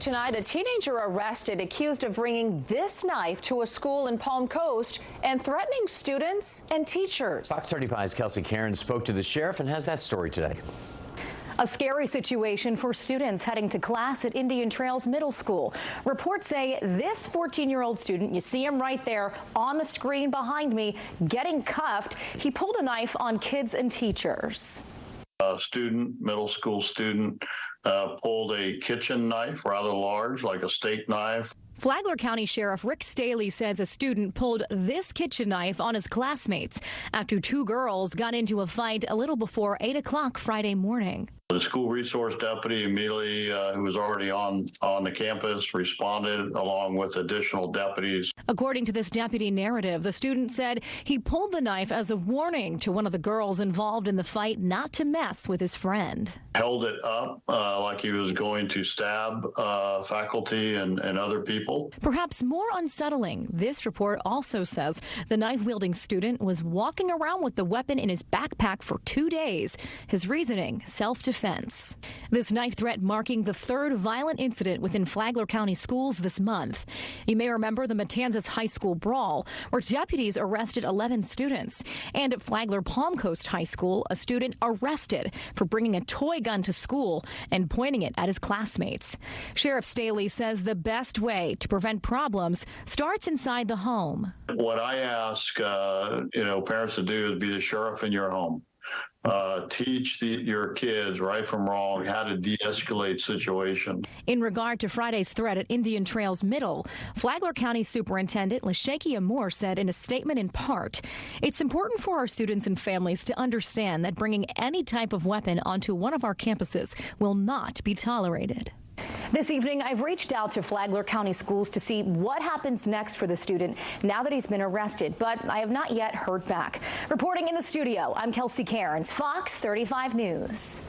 Tonight, a teenager arrested accused of bringing this knife to a school in Palm Coast and threatening students and teachers. Fox 35's Kelsey Cairns spoke to the sheriff and has that story today. A scary situation for students heading to class at Indian Trails Middle School. Reports say this 14-year-old student, you see him right there on the screen behind me, getting cuffed. He pulled a knife on kids and teachers. A student, middle school student, pulled a kitchen knife, rather large, like a steak knife. Flagler County Sheriff Rick Staley says a student pulled this kitchen knife on his classmates after two girls got into a fight a little before 8 o'clock Friday morning. The school resource deputy immediately, who was already on the campus, responded along with additional deputies. According to this deputy narrative, the student said he pulled the knife as a warning to one of the girls involved in the fight not to mess with his friend. Held it up like he was going to stab faculty and other people. Perhaps more unsettling, this report also says the knife-wielding student was walking around with the weapon in his backpack for 2 days. His reasoning, self-defense. This knife threat marking the third violent incident within Flagler County schools this month. You may remember the Matanzas High School brawl, where deputies arrested 11 students. And at Flagler Palm Coast High School, a student arrested for bringing a toy gun to school and pointing it at his classmates. Sheriff Staley says the best way to prevent problems starts inside the home. What I ask, parents to do is be the sheriff in your home. Teach your kids right from wrong, how to de-escalate situations. In regard to Friday's threat at Indian Trails Middle, Flagler County Superintendent LaShakia Moore said in a statement in part, "It's important for our students and families to understand that bringing any type of weapon onto one of our campuses will not be tolerated." This evening, I've reached out to Flagler County Schools to see what happens next for the student now that he's been arrested, but I have not yet heard back. Reporting in the studio, I'm Kelsey Cairns, Fox 35 News.